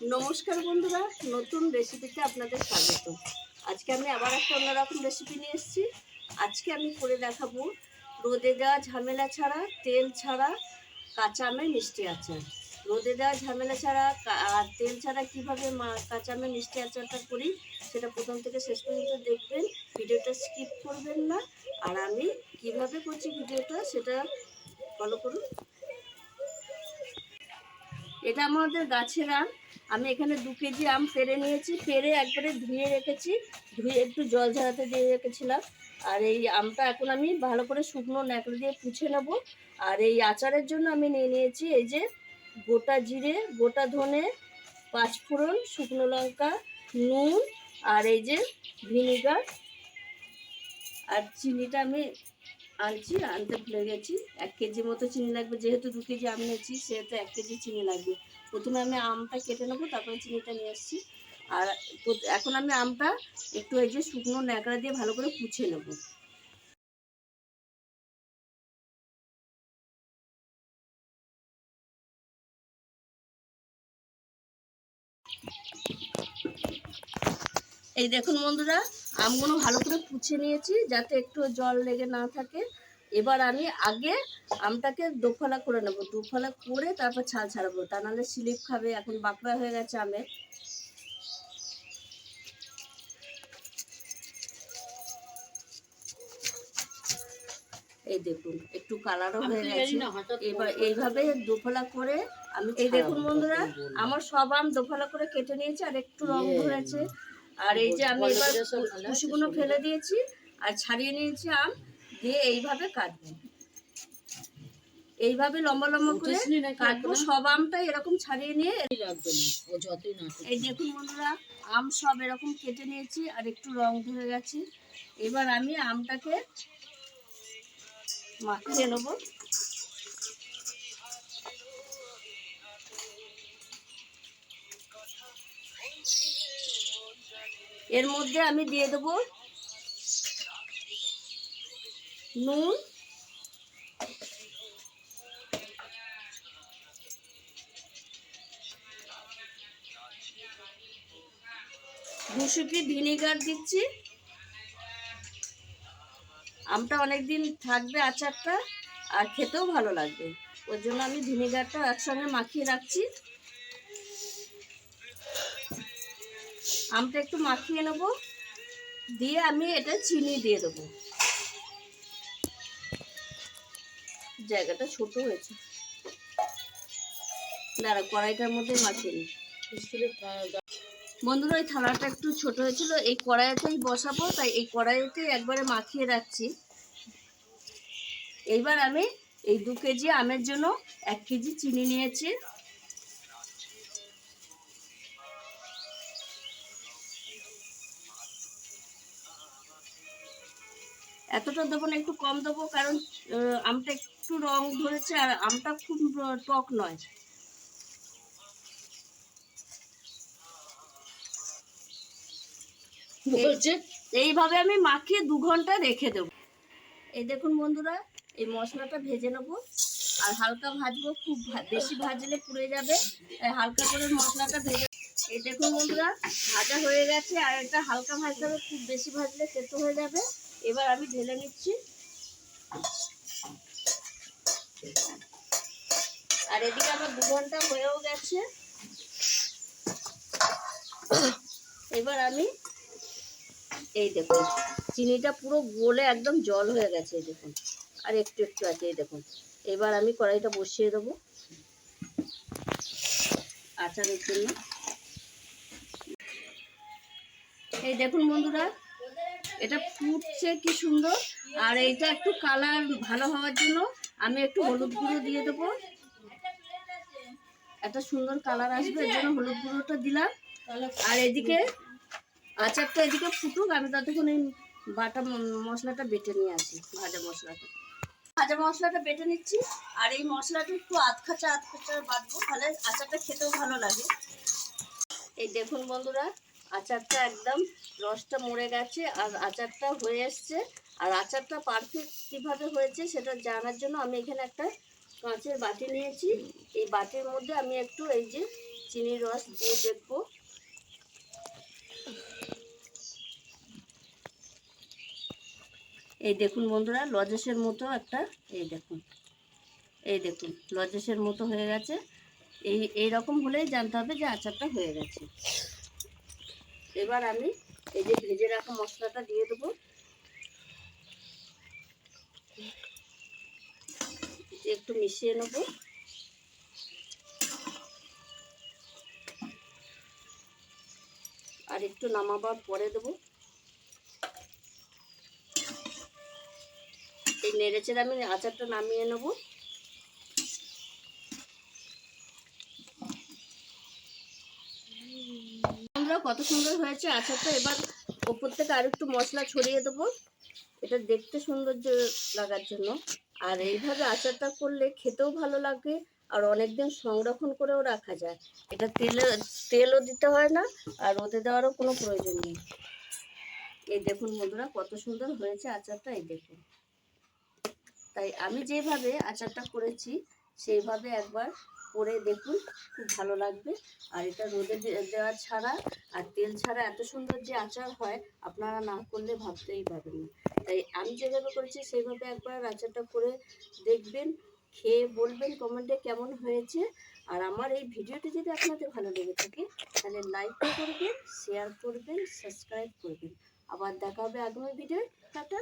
নমস্কার বন্ধুরা, নতুন রেসিপিতে আপনাদের স্বাগত। আজকে আমি আবার একটা অন্যরকম রেসিপি নিয়ে এসেছি। আজকে আমি করে দেখাবো রোদে দেওয়া ঝামেলা ছাড়া, তেল ছাড়া কাঁচা আমের মিষ্টি আচার। রোদে দেওয়া ঝামেলা ছাড়া আর তেল ছাড়া কীভাবে কাঁচা আমের মিষ্টি আচারটা করি সেটা প্রথম থেকে শেষ পর্যন্ত দেখবেন। ভিডিওটা স্কিপ করবেন না। আর আমি কিভাবে করছি ভিডিওটা সেটা ফলো করুন। এটা আমাদের গাছের আম। আমি এখানে 2 কেজি আম পেড়ে নিয়েছি, পেড়ে একবারে ধুয়ে রেখেছি, ধুয়ে একটু জল ঝরাতে দিয়ে রেখেছিলাম। আর এই আমটা এখন আমি ভালো করে শুকনো ন্যাকড়া দিয়ে পুছে নেব। আর এই আচারের জন্য আমি নিয়ে নিয়েছি এই যে গোটা জিরে, গোটা ধনে, 5 ফোড়ন, শুকনো লঙ্কা, নুন আর এই যে ভিনিগার আর চিনিটা আমি আনতে ভুলে গেছি। 1 কেজি মতো চিনি লাগবে, যেহেতু 2 কেজি আম নিয়েছি সেহেতু 1 কেজি চিনি লাগবে। প্রথমে আমি আমটা কেটে নেবো, তারপরে চিনিটা নিয়ে আসছি। আর এখন আমি আমটা একটু এই যে শুকনো ন্যাকড়া দিয়ে ভালো করে পুছে নেব। এই দেখুন বন্ধুরা, আমগুলো ভালো করে পুছে নিয়েছি যাতে একটু জল লেগে না থাকে। এবার আমি আগে আমটাকে দোফালা করে নেব, দোফালা করে তারপর ছাল ছাড়াবো, তা নাহলে স্লিপ খাবে। এখন বাঁকড়া হয়ে গেছে আমের। এই দেখুন একটু কালারও হয়ে গেছে। এবার এইভাবে দোফালা করে আমি, এই দেখুন বন্ধুরা, আমার সব আম দোফালা করে কেটে নিয়েছি আর একটু রং ধরেছে। আর এই যে আমি এবার কুশিগুলো ফেলে দিয়েছি আর ছাড়িয়ে নিয়েছি আম দিয়ে এইভাবে কাটবো। এইভাবে লম্বা লম্বা করে কাটবো, সব আমটাই এরকম ছাড়িয়ে নিয়ে। এই দেখুন বন্ধুরা, আম সব এরকম কেটে নিয়েছি আর একটু রং ধরে গেছে। এবার আমি আমটাকে মাখিয়ে নেব। এর মধ্যে আমি দিয়ে দেব নুন, দুশুকি ভিনিগার দিচ্ছি। আমটা অনেক দিন থাকবে আচারটা, আর খেতেও ভালো লাগবে, ওর জন্য আমি ভিনিগারটা একসঙ্গে মাখিয়ে রাখছি। আমটা একটু মাখিয়ে নেব, দিয়ে আমি এটা চিনি দিয়ে দেবো। জায়গাটা ছোট হয়েছে, দাঁড়া কড়াইটার মধ্যে মাখিয়ে নিই। বন্ধুরা, ওই থালাটা একটু ছোট হয়েছিল, এই কড়াইতেই বসাবো, তাই এই কড়াইতেই একবারে মাখিয়ে রাখছি। এইবার আমি এই 2 কেজি আমের জন্য 1 কেজি চিনি নিয়েছি। এতটা দেবো না, একটু কম দেবো, কারণ আমটা একটু রং ধরেছে আর আমটা খুব টক নয়। এইভাবে আমি মাখিয়ে 2 ঘন্টা রেখে দেবো। এই দেখুন বন্ধুরা, এই মশলাটা ভেজে নেবো আর হালকা ভাজবো, খুব বেশি ভাজলে পুড়ে যাবে, তাই হালকা করে মশলাটা ভেজে। এই দেখুন বন্ধুরা, ভাজা হয়ে গেছে আর এটা হালকা ভাজতে হবে, খুব বেশি ভাজলে তেতো হয়ে যাবে। এবার আমি ঢেলে নিচ্ছি। আর এদিকে আমার 2 ঘন্টা হয়েও গেছে। এবার আমি এই দেখুন চিনিটা পুরো গলে একদম জল হয়ে গেছে, এই দেখুন আর একটু একটু আছে, এই দেখুন। এবার আমি কড়াইটা বসিয়ে দেবো আচারের জন্য। এই দেখুন বন্ধুরা, এটা ফুটছে কি সুন্দর। আর এইটা একটু কালার ভালো হওয়ার জন্য আমি একটু হলুদ গুঁড়ো দিয়ে দেবো, একটা সুন্দর কালার আসবে, এর জন্য হলুদ গুঁড়োটা দিলাম। আর এদিকে আচারটা এদিকে ফুটুক, আমি ততক্ষণ এই বাটা মশলাটা বেটে নিয়ে আসি। ভাজা মশলাটা বেটে নিচ্ছি। আর এই মশলাটা একটু আধ খাঁচা বাটবো, তাহলে আচারটা খেতেও ভালো লাগে। এই দেখুন বন্ধুরা, আচারটা একদম রসটা মরে গেছে আর আচারটা হয়ে এসছে। আর আচারটা পারফেক্ট কীভাবে হয়েছে সেটা জানার জন্য আমি এখানে একটা কাঁচের বাটি নিয়েছি। এই বাটির মধ্যে আমি একটু এই যে চিনির রস দিয়ে দেখবো। এই দেখুন বন্ধুরা, লজেসের মতো একটা, এই দেখুন, এই দেখুন লজেসের মতো হয়ে গেছে। এই রকম হলেই জানতে হবে যে আচারটা হয়ে গেছে। এবার আমি এই যে ভেজে রাখা মশলাটা দিয়ে দেবো। একটু মিশিয়ে নেব। আর একটু নামাবার পরে দেবো। এই নেড়েচেড়ে আমি আচারটা নামিয়ে নেব। বন্ধুরা, কত সুন্দর হয়েছে আচারটা। এবার ওপর থেকে আর একটু মশলা ছড়িয়ে দেবো, এটা দেখতে সৌন্দর্য লাগার জন্য। আর এইভাবে আচারটা করলে খেতেও ভালো লাগে, আর অনেকদিন সংরক্ষণ করেও রাখা যায়। এটা তেলও দিতে হয় না, আর রোদে দেওয়ারও কোনো প্রয়োজন নেই। এই দেখুন বন্ধুরা, কত সুন্দর হয়েছে আচারটা, এই দেখুন। তাই আমি যেভাবে আচারটা করেছি সেইভাবে একবার করে দেখুন, খুব ভালো লাগবে। আর এটা রোদে দেওয়া ছাড়া আর তেল ছাড়া এত সুন্দর যে আচার হয়, আপনারা না করলে ভাবতেই পারবেন না। তাই আমি যেভাবে করেছি সেইভাবে একবার আচারটা করে দেখবেন, খেয়ে বলবেন কমেন্টে কেমন হয়েছে। আর আমার এই ভিডিওটি যদি আপনাদের ভালো লেগে থাকে তাহলে লাইক করবেন, শেয়ার করবেন, সাবস্ক্রাইব করবেন। আবার দেখা হবে আগামী ভিডিও। টাটা।